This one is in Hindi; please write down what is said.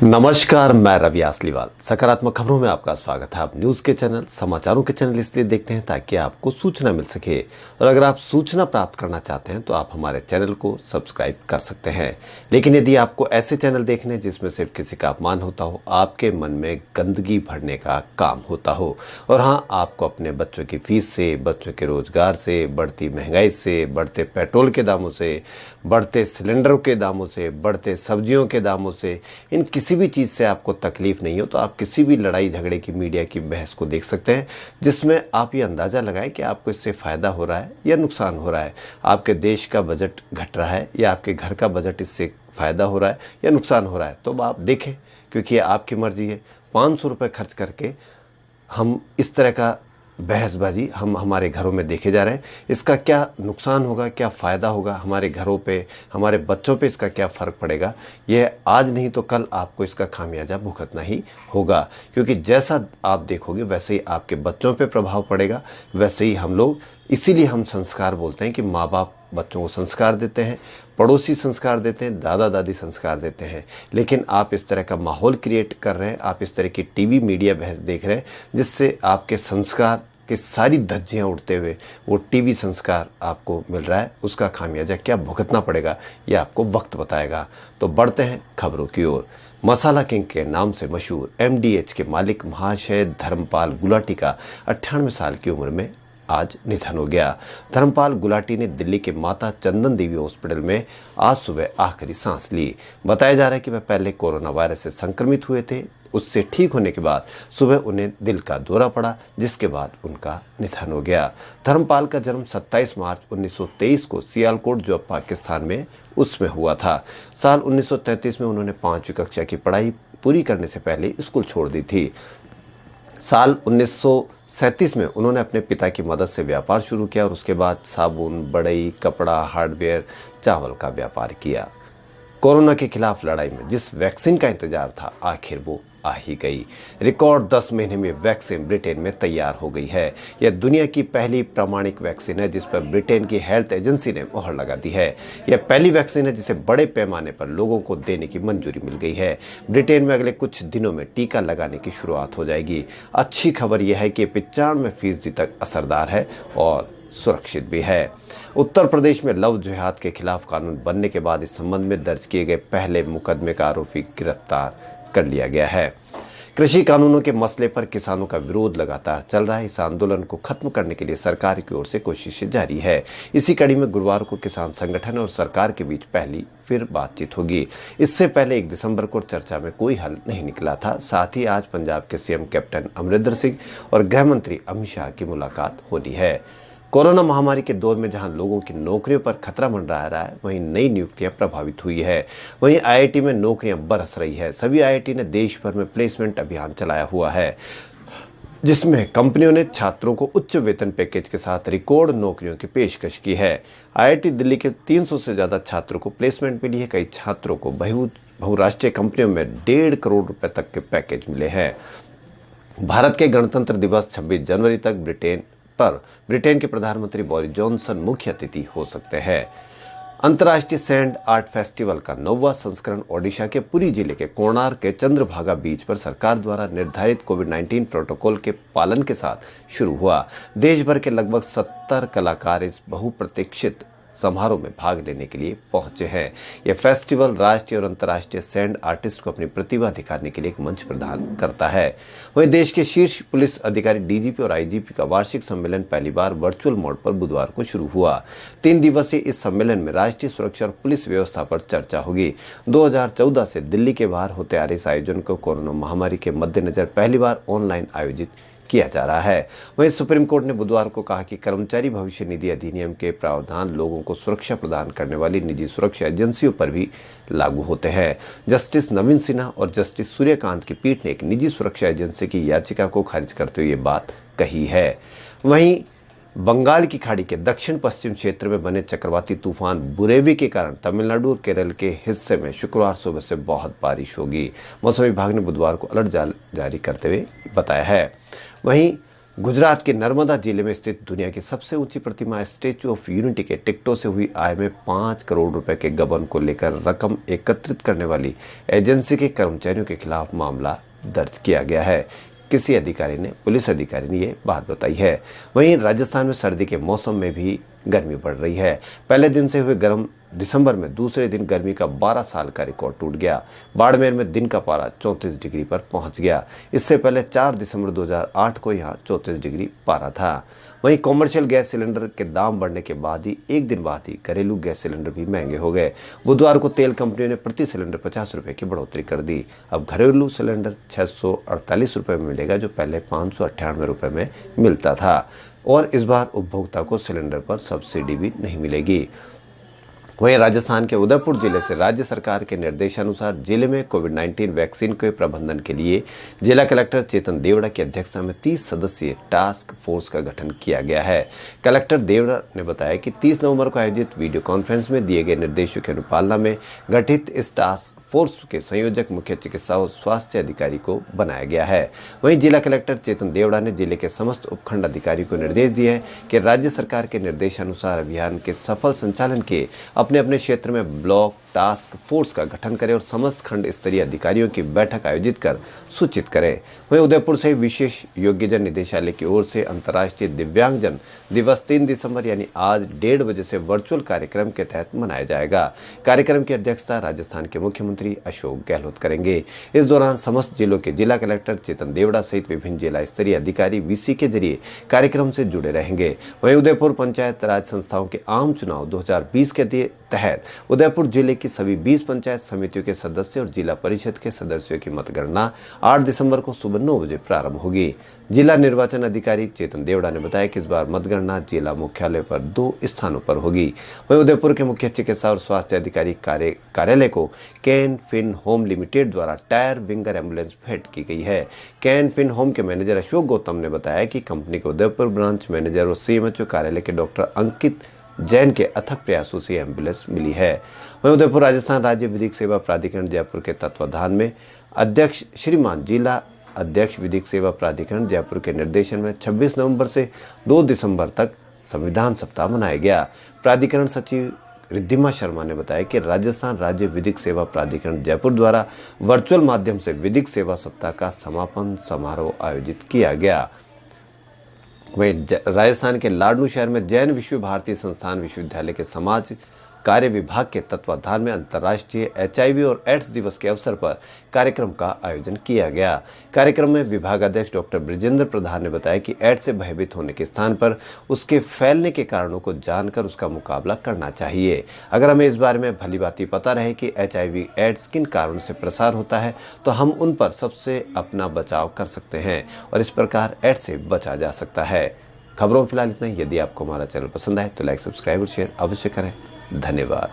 नमस्कार, मैं रवि आसलीवाल। सकारात्मक खबरों में आपका स्वागत है। आप न्यूज़ के चैनल, समाचारों के चैनल इसलिए देखते हैं ताकि आपको सूचना मिल सके, और अगर आप सूचना प्राप्त करना चाहते हैं तो आप हमारे चैनल को सब्सक्राइब कर सकते हैं। लेकिन यदि आपको ऐसे चैनल देखने जिसमें सिर्फ किसी का अपमान होता हो, आपके मन में गंदगी भरने का काम होता हो, और हाँ, आपको अपने बच्चों की फीस से, बच्चों के रोजगार से, बढ़ती महंगाई से, बढ़ते पेट्रोल के दामों से, बढ़ते सिलेंडरों के दामों से, बढ़ते सब्जियों के दामों से, इन किसी भी चीज़ से आपको तकलीफ नहीं हो तो आप किसी भी लड़ाई झगड़े की मीडिया की बहस को देख सकते हैं, जिसमें आप ये अंदाज़ा लगाएं कि आपको इससे फ़ायदा हो रहा है या नुकसान हो रहा है। आपके देश का बजट घट रहा है या आपके घर का बजट इससे फ़ायदा हो रहा है या नुकसान हो रहा है, तो आप देखें, क्योंकि ये आपकी मर्ज़ी है। 500 रुपये खर्च करके हम इस तरह का बहसबाजी हम हमारे घरों में देखे जा रहे हैं। इसका क्या नुकसान होगा, क्या फ़ायदा होगा हमारे घरों पे, हमारे बच्चों पे, इसका क्या फ़र्क पड़ेगा, यह आज नहीं तो कल आपको इसका खामियाजा भुगतना ही होगा। क्योंकि जैसा आप देखोगे वैसे ही आपके बच्चों पे प्रभाव पड़ेगा। वैसे ही हम लोग, इसीलिए हम संस्कार बोलते हैं कि माँ बाप बच्चों को संस्कार देते हैं, पड़ोसी संस्कार देते हैं, दादा दादी संस्कार देते हैं। लेकिन आप इस तरह का माहौल क्रिएट कर रहे हैं, आप इस तरह की टीवी मीडिया बहस देख रहे हैं, जिससे आपके संस्कार की सारी धज्जियाँ उड़ते हुए वो टीवी संस्कार आपको मिल रहा है। उसका खामियाजा क्या भुगतना पड़ेगा ये आपको वक्त बताएगा। तो बढ़ते हैं खबरों की ओर। मसाला किंग के नाम से मशहूर एमडीएच के मालिक महाशय धर्मपाल गुलाटी का 98 साल की उम्र में आज निधन हो गया। धर्मपाल गुलाटी ने दिल्ली के माता चंदन देवी हॉस्पिटल में आज सुबह आखिरी सांस ली। बताया जा रहा है कि वह पहले कोरोना वायरस से संक्रमित हुए थे। उससे ठीक होने के बाद सुबह उन्हें दिल का दौरा पड़ा, जिसके बाद उनका निधन हो गया। धर्मपाल का जन्म 27 मार्च 1923 को सियालकोट, जो पाकिस्तान में, उसमें हुआ था। साल 1933 में उन्होंने 5वीं कक्षा की पढ़ाई पूरी करने से पहले स्कूल छोड़ दी थी। साल 1937 में उन्होंने अपने पिता की मदद से व्यापार शुरू किया और उसके बाद साबुन, बढ़ई, कपड़ा, हार्डवेयर, चावल का व्यापार किया। कोरोना के खिलाफ लड़ाई में जिस वैक्सीन का इंतजार था, आखिर वो आ ही गई। रिकॉर्ड 10 महीने में वैक्सीन ब्रिटेन में तैयार हो गई है। यह दुनिया की पहली प्रामाणिक वैक्सीन है जिस पर ब्रिटेन की हेल्थ एजेंसी ने मोहर लगा दी है। यह पहली वैक्सीन है जिसे बड़े पैमाने पर लोगों को देने की मंजूरी मिल गई है। ब्रिटेन में अगले कुछ दिनों में टीका लगाने की शुरुआत हो जाएगी। अच्छी खबर यह है कि 95% तक असरदार है और सुरक्षित भी है। उत्तर प्रदेश में लव जिहाद के खिलाफ कानून बनने के बाद इस संबंध में दर्ज किए गए पहले मुकदमे का आरोपी गिरफ्तार कर लिया गया है। कृषि कानूनों के मसले पर किसानों का विरोध लगातार चल रहा है। इस आंदोलन को खत्म करने के लिए सरकार की ओर से कोशिशें जारी है। इसी कड़ी में गुरुवार को किसान संगठन और सरकार के बीच पहली फिर बातचीत होगी। इससे पहले 1 दिसंबर को चर्चा में कोई हल नहीं निकला था। साथ ही आज पंजाब के सीएम कैप्टन अमरिंदर सिंह और गृह मंत्री अमित शाह की मुलाकात होनी है। कोरोना महामारी के दौर में जहां लोगों की नौकरियों पर खतरा मंडरा रहा है, वहीं नई नियुक्तियां प्रभावित हुई है। वहीं आईआईटी में नौकरियां बरस रही है। सभी आईआईटी ने देश भर में प्लेसमेंट अभियान चलाया हुआ है, जिसमें कंपनियों ने छात्रों को उच्च वेतन पैकेज के साथ रिकॉर्ड नौकरियों की पेशकश की है। आईआईटी दिल्ली के 300 से ज़्यादा छात्रों को प्लेसमेंट मिली है। कई छात्रों को बहुराष्ट्रीय कंपनियों में 1.5 करोड़ रुपए तक के पैकेज मिले हैं। भारत के गणतंत्र दिवस 26 जनवरी तक ब्रिटेन के प्रधानमंत्री बोरिस जॉनसन मुख्य अतिथि हो सकते हैं। अंतर्राष्ट्रीय सैंड आर्ट फेस्टिवल का 9वां संस्करण ओडिशा के पुरी जिले के कोणार्क के चंद्रभागा बीच पर सरकार द्वारा निर्धारित कोविड-19 प्रोटोकॉल के पालन के साथ शुरू हुआ। देश भर के लगभग 70 कलाकार इस बहुप्रतीक्षित समारोह में भाग लेने के लिए पहुंचे हैं। यह फेस्टिवल राष्ट्रीय और अंतर्राष्ट्रीय सैंड आर्टिस्ट को अपनी प्रतिभा दिखाने के लिए एक मंच प्रदान करता है। वहीं देश के शीर्ष पुलिस अधिकारी, डीजीपी और आईजीपी का वार्षिक सम्मेलन पहली बार वर्चुअल मोड पर बुधवार को शुरू हुआ। 3 दिवसीय इस सम्मेलन में राष्ट्रीय सुरक्षा और पुलिस व्यवस्था पर चर्चा होगी। 2014 से दिल्ली के बाहर होते आ रहे इस आयोजन को कोरोना महामारी के मद्देनजर पहली बार ऑनलाइन आयोजित किया जा रहा है। वहीं सुप्रीम कोर्ट ने बुधवार को कहा कि कर्मचारी भविष्य निधि अधिनियम के प्रावधान लोगों को सुरक्षा प्रदान करने वाली निजी सुरक्षा एजेंसियों पर भी लागू होते हैं। जस्टिस नवीन सिन्हा और जस्टिस सूर्यकांत की पीठ ने एक निजी सुरक्षा एजेंसी की याचिका को खारिज करते हुए ये बात कही है। वहीं बंगाल की खाड़ी के दक्षिण पश्चिम क्षेत्र में बने चक्रवाती तूफान बुरेवी के कारण तमिलनाडु और केरल के हिस्से में शुक्रवार सुबह से बहुत बारिश होगी। मौसम विभाग ने बुधवार को अलर्ट जारी करते हुए बताया है। वहीं गुजरात के नर्मदा जिले में स्थित दुनिया की सबसे ऊंची प्रतिमा स्टैच्यू ऑफ यूनिटी के टिकटों से हुई आय में 5 करोड़ रुपए के गबन को लेकर रकम एकत्रित करने वाली एजेंसी के कर्मचारियों के खिलाफ मामला दर्ज किया गया है। किसी पुलिस अधिकारी ने ये बात बताई है। वहीं राजस्थान में सर्दी के मौसम में भी गर्मी बढ़ रही है। पहले दिन से हुए गर्म दिसंबर में दूसरे दिन गर्मी का 12 साल का रिकॉर्ड टूट गया। बाड़मेर में दिन का पारा 34 डिग्री पर पहुंच गया। इससे पहले 4 दिसंबर 2008 को यहां 34 डिग्री पारा था। वहीं कॉमर्शियल गैस सिलेंडर के दाम बढ़ने के बाद ही एक दिन बाद ही घरेलू गैस सिलेंडर भी महंगे हो गए। बुधवार को तेल कंपनियों ने प्रति सिलेंडर 50 रुपए की बढ़ोतरी कर दी। अब घरेलू सिलेंडर 648 रुपए में मिलेगा, जो पहले 598 रुपए में मिलता था। और इस बार उपभोक्ता को सिलेंडर पर सब्सिडी भी नहीं मिलेगी। वहीं राजस्थान के उदयपुर जिले से राज्य सरकार के निर्देशानुसार जिले में कोविड-19 वैक्सीन के प्रबंधन के लिए जिला कलेक्टर चेतन देवड़ा की अध्यक्षता में 30 सदस्यीय टास्क फोर्स का गठन किया गया है। कलेक्टर देवड़ा ने बताया कि 30 नवंबर को आयोजित वीडियो कॉन्फ्रेंस में दिए गए निर्देशों की अनुपालना में गठित इस टास्क फोर्स के संयोजक मुख्य चिकित्सा और स्वास्थ्य अधिकारी को बनाया गया है। वहीं जिला कलेक्टर चेतन देवड़ा ने जिले के समस्त उपखंड अधिकारी को निर्देश दिए हैं कि राज्य सरकार के निर्देशानुसार अभियान के सफल संचालन के अपने अपने क्षेत्र में ब्लॉक टास्क फोर्स का गठन करें और समस्त खंड स्तरीय अधिकारियों की बैठक आयोजित कर सूचित करें। वहीं उदयपुर से विशेष योग्यजन निदेशालय की ओर से अंतर्राष्ट्रीय दिव्यांगजन दिवस 3 दिसंबर यानी आज 1:30 बजे से वर्चुअल कार्यक्रम के तहत मनाया जाएगा। कार्यक्रम की अध्यक्षता राजस्थान के मुख्यमंत्री अशोक गहलोत करेंगे। इस दौरान समस्त जिलों के जिला कलेक्टर चेतन देवड़ा सहित विभिन्न जिला स्तरीय अधिकारी वीसी के जरिए कार्यक्रम से जुड़े रहेंगे। वहीं उदयपुर पंचायत राज संस्थाओं के आम चुनाव 2020 के तहत उदयपुर जिले की सभी 20 पंचायत समितियों के सदस्य और जिला परिषद के सदस्यों की मतगणना 8 दिसंबर को सुबह 9 बजे प्रारंभ होगी। जिला निर्वाचन अधिकारी चेतन देवड़ा ने बताया कि इस बार मतगणना जिला मुख्यालय पर 2 स्थानों पर होगी। वहीं उदयपुर के मुख्य चिकित्सा और स्वास्थ्य अधिकारी कार्यालय को कैन फिन होम लिमिटेड द्वारा टायर विंगर एम्बुलेंस भेंट की गई है। कैन फिन होम के मैनेजर अशोक गौतम ने बताया कि कंपनी के उदयपुर ब्रांच मैनेजर और सीएमएचओ कार्यालय के डॉक्टर अंकित जैन के अथक प्रयासों से एम्बुलेंस मिली है। वहीं उदयपुर राजस्थान राज्य विधिक सेवा प्राधिकरण जयपुर के तत्वाधान में अध्यक्ष श्रीमान जिला अध्यक्ष विधिक सेवा प्राधिकरण जयपुर के निर्देशन में 26 नवंबर से 2 दिसंबर तक संविधान सप्ताह मनाया गया। प्राधिकरण सचिव रिद्धिमा शर्मा ने बताया कि राजस्थान राज्य विधिक सेवा प्राधिकरण जयपुर द्वारा वर्चुअल माध्यम से विधिक सेवा सप्ताह का समापन समारोह आयोजित किया गया। वहीं राजस्थान के लाडनू शहर में जैन विश्व भारती संस्थान विश्वविद्यालय के समाज कार्य विभाग के तत्वाधान में अंतर्राष्ट्रीय HIV और एड्स दिवस के अवसर पर कार्यक्रम का आयोजन किया गया। कार्यक्रम में विभागाध्यक्ष डॉक्टर ब्रिजेंद्र प्रधान ने बताया कि एड्स से भयभीत होने के स्थान पर उसके फैलने के कारणों को जानकर उसका मुकाबला करना चाहिए। अगर हमें इस बारे में भलीभांति पता रहे कि HIV एड्स किन कारणों से प्रसार होता है तो हम उन पर सबसे अपना बचाव कर सकते हैं और इस प्रकार एड्स से बचा जा सकता है। खबरों में फिलहाल इतना ही। यदि आपको हमारा चैनल पसंद आए तो लाइक, सब्सक्राइब और शेयर अवश्य करें। धन्यवाद।